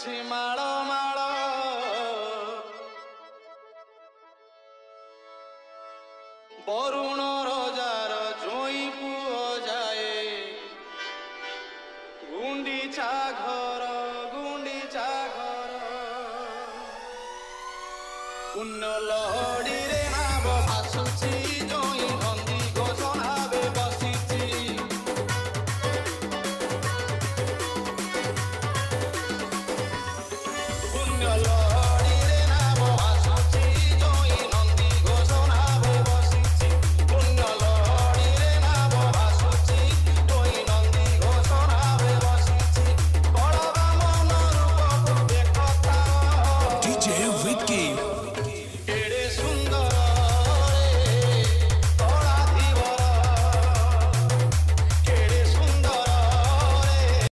ଅଛି ମାଳ ମାଳ ବରୁଣ ରଜାର ଜୋଇଁ ପୁଅ ଯାଏ ଗୁଣ୍ଡିଚା ଘର ପୁଣ୍ୟ ଲହଡ଼ିରେ ନାବ ଭାସୁଛି ଜୋଇଁ ନନ୍ଦୀ ଘୋଷଣାବେ ବସିଛି ପୁଣ୍ୟ